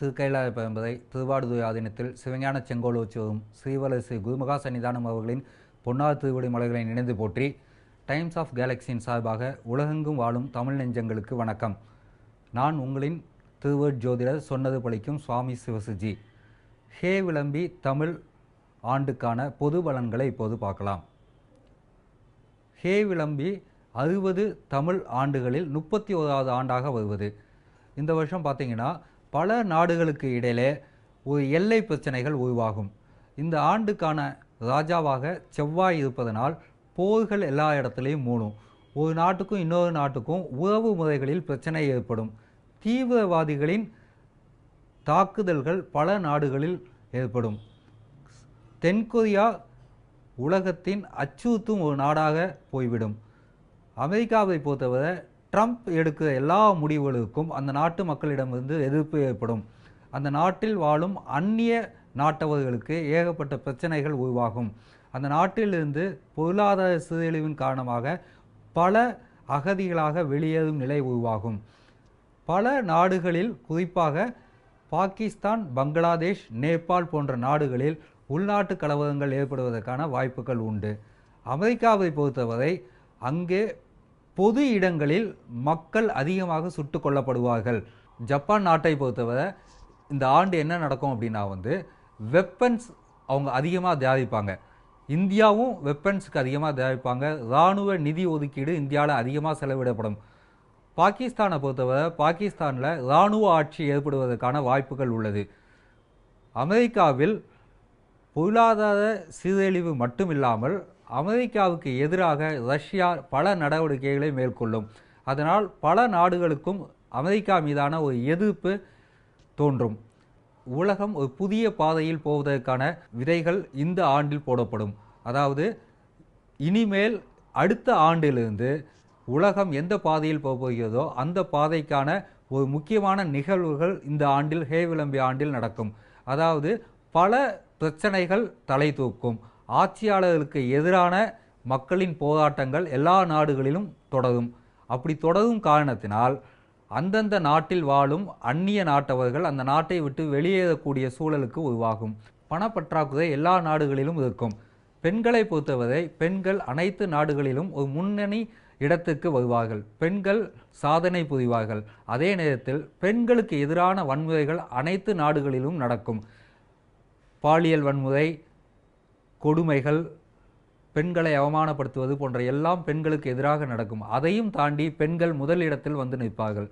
திருக்கைலாய என்பதை திருவாடுதுறை ஆதீனத்தில் சிவஞான செங்கோல் உற்சவம் ஸ்ரீவல ஸ்ரீ குருமகா சன்னிதானம் அவர்களின் பொன்னார் திருவடி மலைகளை நினைந்து போற்றி டைம்ஸ் ஆஃப் கேலக்சியின் சார்பாக உலகெங்கும் வாழும் தமிழ் நெஞ்சங்களுக்கு வணக்கம். நான் உங்களின் திருவட் ஜோதிடர் சொன்னது பழிக்கும் சுவாமி சிவசுஜி. ஹே விளம்பி தமிழ் ஆண்டுக்கான பொது பலன்களை இப்போது பார்க்கலாம். ஹே விளம்பி 60 தமிழ் ஆண்டுகளில் 31வது ஆண்டாக வருவது. இந்த வருஷம் பார்த்திங்கன்னா பல நாடுகளுக்கு இடையிலே ஒரு எல்லை பிரச்சனைகள் உருவாகும். இந்த ஆண்டுக்கான ராஜாவாக செவ்வாய் இருப்பதனால் போர்கள் எல்லா இடத்துலையும் மூடும். ஒரு நாட்டுக்கும் இன்னொரு நாட்டுக்கும் உறவு முறைகளில் பிரச்சனை ஏற்படும். தீவிரவாதிகளின் தாக்குதல்கள் பல நாடுகளில் ஏற்படும். தென்கொரியா உலகத்தின் அச்சுறுத்தும் ஒரு நாடாக போய்விடும். அமெரிக்காவை பொறுத்தவரை ட்ரம்ப் எடுக்கிற எல்லா முடிவுகளுக்கும் அந்த நாட்டு மக்களிடமிருந்து எதிர்ப்பு ஏற்படும். அந்த நாட்டில் வாழும் அந்நிய நாட்டவர்களுக்கு ஏகப்பட்ட பிரச்சனைகள் உருவாகும். அந்த நாட்டிலிருந்து பொருளாதார சீரழிவின் காரணமாக பல அகதிகளாக வெளியேறும் நிலை உருவாகும். பல நாடுகளில் குறிப்பாக பாகிஸ்தான், பங்களாதேஷ், நேபாள் போன்ற நாடுகளில் உள்நாட்டு கலவரங்கள் ஏற்படுவதற்கான வாய்ப்புகள் உண்டு. அமெரிக்காவை பொறுத்தவரை அங்கே பொது இடங்களில் மக்கள் அதிகமாக சுட்டு கொல்லப்படுவார்கள். ஜப்பான் நாட்டை பொறுத்தவரை இந்த ஆண்டு என்ன நடக்கும் அப்படின்னா வெப்பன்ஸ் அவங்க அதிகமாக தயாரிப்பாங்க. இந்தியாவும் வெப்பன்ஸுக்கு அதிகமாக தயாரிப்பாங்க. இராணுவ நிதி ஒதுக்கீடு இந்தியாவில் அதிகமாக செலவிடப்படும். பாகிஸ்தானை பொறுத்தவரை பாகிஸ்தானில் இராணுவ ஆட்சி ஏற்படுவதற்கான வாய்ப்புகள் உள்ளது. அமெரிக்காவில் பொருளாதார சீரழிவு மட்டுமில்லாமல் அமெரிக்காவுக்கு எதிராக ரஷ்யா பல நடவடிக்கைகளை மேற்கொள்ளும். அதனால் பல நாடுகளுக்கும் அமெரிக்கா மீதான ஒரு எதிர்ப்பு தோன்றும். உலகம் ஒரு புதிய பாதையில் போவதற்கான விதைகள் இந்த ஆண்டில் போடப்படும். அதாவது இனிமேல் அடுத்த ஆண்டிலிருந்து உலகம் எந்த பாதையில் போகிறதோ அந்த பாதைக்கான ஒரு முக்கியமான நிகழ்வுகள் இந்த ஆண்டில் ஹே விளம்பி ஆண்டில் நடக்கும். அதாவது பல பிரச்சனைகள் தலை தூக்கும். ஆட்சியாளர்களுக்கு எதிரான மக்களின் போராட்டங்கள் எல்லா நாடுகளிலும் தொடரும். அப்படி தொடரும் காரணத்தினால் அந்தந்த நாட்டில் வாழும் அந்நிய நாட்டவர்கள் அந்த நாட்டை விட்டு வெளியேறக்கூடிய சூழலுக்கு உருவாகும். பணப்பற்றாக்குறை எல்லா நாடுகளிலும் இருக்கும். பெண்களை பொறுத்தவரை பெண்கள் அனைத்து நாடுகளிலும் ஒரு முன்னணி இடத்துக்கு வருவார்கள். பெண்கள் சாதனை புரிவார்கள். அதே நேரத்தில் பெண்களுக்கு எதிரான வன்முறைகள் அனைத்து நாடுகளிலும் நடக்கும். பாலியல் வன்முறை, கொடுமைகள், பெண்களை அவமானப்படுத்துவது போன்ற எல்லாம் பெண்களுக்கு எதிராக நடக்கும். அதையும் தாண்டி பெண்கள் முதலிடத்தில் வந்து நிற்பார்கள்.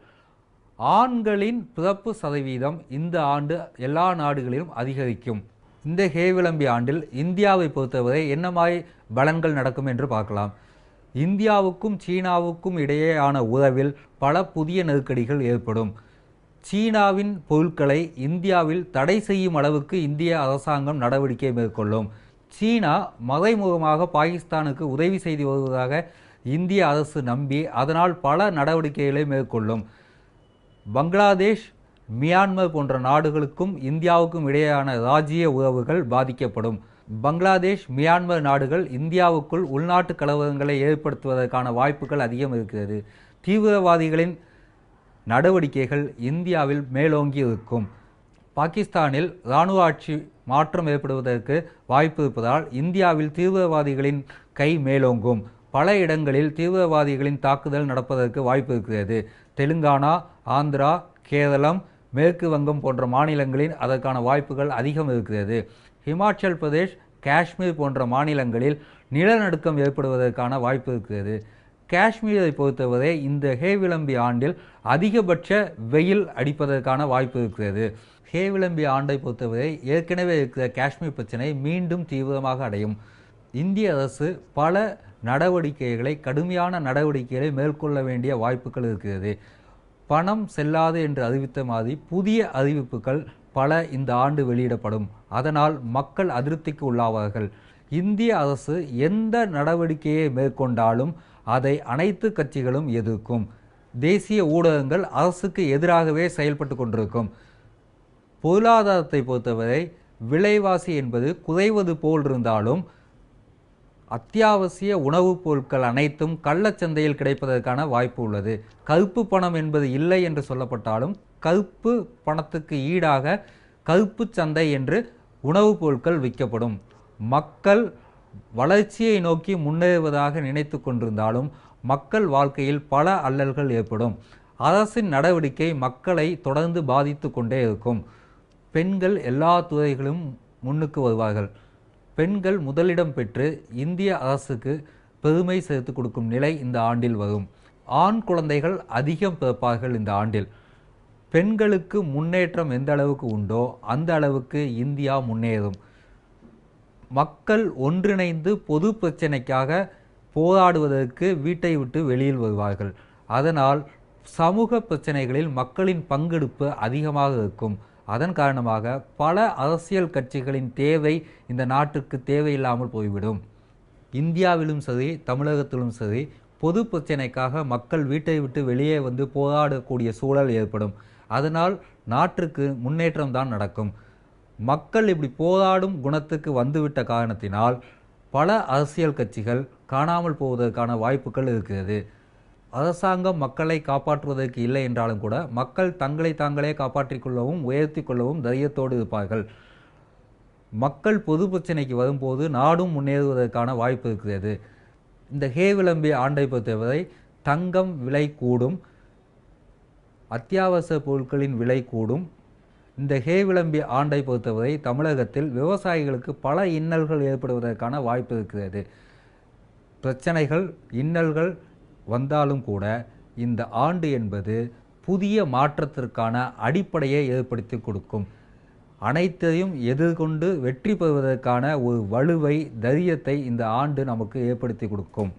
ஆண்களின் பிறப்பு சதவீதம் இந்த ஆண்டு எல்லா நாடுகளிலும் அதிகரிக்கும். இந்த ஹே விளம்பி ஆண்டில் இந்தியாவை பொறுத்தவரை என்ன மாதிரி பலன்கள் நடக்கும் என்று பார்க்கலாம். இந்தியாவுக்கும் சீனாவுக்கும் இடையேயான உறவில் பல புதிய நெருக்கடிகள் ஏற்படும். சீனாவின் பொருட்களை இந்தியாவில் தடை செய்யும் அளவுக்கு இந்திய அரசாங்கம் நடவடிக்கை மேற்கொள்ளும். சீனா மறைமுகமாக பாகிஸ்தானுக்கு உதவி செய்து வருவதாக இந்திய அரசு நம்பி அதனால் பல நடவடிக்கைகளை மேற்கொள்ளும். பங்களாதேஷ், மியான்மர் போன்ற நாடுகளுக்கும் இந்தியாவுக்கும் இடையேயான ராஜ்ஜிய உறவுகள் பாதிக்கப்படும். பங்களாதேஷ், மியான்மர் நாடுகள் இந்தியாவுக்குள் உள்நாட்டு கலவரங்களை ஏற்படுத்துவதற்கான வாய்ப்புகள் அதிகம் இருக்கிறது. தீவிரவாதிகளின் நடவடிக்கைகள் இந்தியாவில் மேலோங்கி இருக்கும். பாகிஸ்தானில் இராணுவ ஆட்சி மாற்றம் ஏற்படுவதற்கு வாய்ப்பு இருப்பதால் இந்தியாவில் தீவிரவாதிகளின் கை மேலோங்கும். பல இடங்களில் தீவிரவாதிகளின் தாக்குதல் நடப்பதற்கு வாய்ப்பு இருக்கிறது. தெலுங்கானா, ஆந்திரா, கேரளம், மேற்கு வங்கம் போன்ற மாநிலங்களில் அதற்கான வாய்ப்புகள் அதிகம் இருக்கிறது. ஹிமாச்சல் பிரதேஷ், காஷ்மீர் போன்ற மாநிலங்களில் நிலநடுக்கம் ஏற்படுவதற்கான வாய்ப்பு இருக்கிறது. காஷ்மீரை பொறுத்தவரை இந்த ஹே விளம்பி ஆண்டில் அதிகபட்ச வெயில் அடிப்பதற்கான வாய்ப்பு இருக்கிறது. ஹே விளம்பி ஆண்டை பொறுத்தவரை ஏற்கனவே இருக்கிற காஷ்மீர் பிரச்சனை மீண்டும் தீவிரமாக அடையும். இந்திய அரசு பல நடவடிக்கைகளை கடுமையான நடவடிக்கைகளை மேற்கொள்ள வேண்டிய வாய்ப்புகள் இருக்கிறது. பணம் செல்லாது என்று அறிவித்த மாதிரி புதிய அறிவிப்புகள் பல இந்த ஆண்டு வெளியிடப்படும். அதனால் மக்கள் அதிருப்திக்கு உள்ளாவார்கள். இந்திய அரசு எந்த நடவடிக்கையை மேற்கொண்டாலும் அதை அனைத்து கட்சிகளும் எதிர்க்கும். தேசிய ஊடகங்கள் அரசுக்கு எதிராகவே செயல்பட்டு கொண்டிருக்கும். பொருளாதாரத்தை பொறுத்தவரை விலைவாசி என்பது குறைவது போல் இருந்தாலும் அத்தியாவசிய உணவுப் பொருட்கள் அனைத்தும் கள்ளச்சந்தையில் கிடைப்பதற்கான வாய்ப்பு உள்ளது. கருப்பு பணம் என்பது இல்லை என்று சொல்லப்பட்டாலும் கருப்பு பணத்துக்கு ஈடாக கருப்பு சந்தை என்று உணவுப் பொருட்கள் விற்கப்படும். மக்கள் வளர்ச்சியை நோக்கி முன்னேறுவதாக நினைத்து கொண்டிருந்தாலும் மக்கள் வாழ்க்கையில் பல அல்லல்கள் ஏற்படும். அரசின் நடவடிக்கை மக்களை தொடர்ந்து பாதித்து கொண்டே இருக்கும். பெண்கள் எல்லா துறைகளும் முன்னுக்கு வருவார்கள். பெண்கள் முதலிடம் பெற்று இந்திய அரசுக்கு பெருமை சேர்த்து கொடுக்கும் நிலை இந்த ஆண்டில் வரும். ஆண் குழந்தைகள் அதிகம் பிறப்பார்கள் இந்த ஆண்டில். பெண்களுக்கு முன்னேற்றம் எந்த அளவுக்கு உண்டோ அந்த அளவுக்கு இந்தியா முன்னேறும். மக்கள் ஒன்றிணைந்து பொது பிரச்சனைக்காக போராடுவதற்கு வீட்டை விட்டு வெளியில் வருவார்கள். அதனால் சமூக பிரச்சனைகளில் மக்களின் பங்கெடுப்பு அதிகமாக இருக்கும். அதன் காரணமாக பல அரசியல் கட்சிகளின் தேவை இந்த நாட்டுக்கு தேவையில்லாமல் போய்விடும். இந்தியாவிலும் சரி தமிழகத்திலும் சரி பொது பிரச்சனைக்காக மக்கள் வீட்டை விட்டு வெளியே வந்து போராடக்கூடிய சூழல் ஏற்படும். அதனால் நாட்டுக்கு முன்னேற்றம் தான் நடக்கும். மக்கள் இப்படி போராடும் குணத்துக்கு வந்துவிட்ட காரணத்தினால் பல அரசியல் கட்சிகள் காணாமல் போவதற்கான வாய்ப்புகள் இருக்கிறது. அரசாங்கம் மக்களை காப்பாற்றுவதற்கு இல்லை என்றாலும் கூட மக்கள் தங்களை தாங்களே காப்பாற்றிக் கொள்ளவும் உயர்த்தி கொள்ளவும் தைரியத்தோடு இருப்பார்கள். மக்கள் பொது பிரச்சனைக்கு வரும்போது நாடும் முன்னேறுவதற்கான வாய்ப்பு இருக்கிறது. இந்த ஹே விளம்பி ஆண்டை பொறுத்தவரை தங்கம் விலை கூடும், அத்தியாவசிய பொருட்களின் விலை கூடும். இந்த ஹே விளம்பி ஆண்டை பொறுத்தவரை தமிழகத்தில் விவசாயிகளுக்கு பல இன்னல்கள் ஏற்படுவதற்கான வாய்ப்பு இருக்கிறது. பிரச்சனைகள் இன்னல்கள் வந்தாலும் கூட இந்த ஆண்டு என்பது புதிய மாற்றத்திற்கான அடிப்படையை ஏற்படுத்தி கொடுக்கும். அனைத்தையும் எதிர்கொண்டு வெற்றி பெறுவதற்கான ஒரு வலுவை தைரியத்தை இந்த ஆண்டு நமக்கு ஏற்படுத்தி கொடுக்கும்.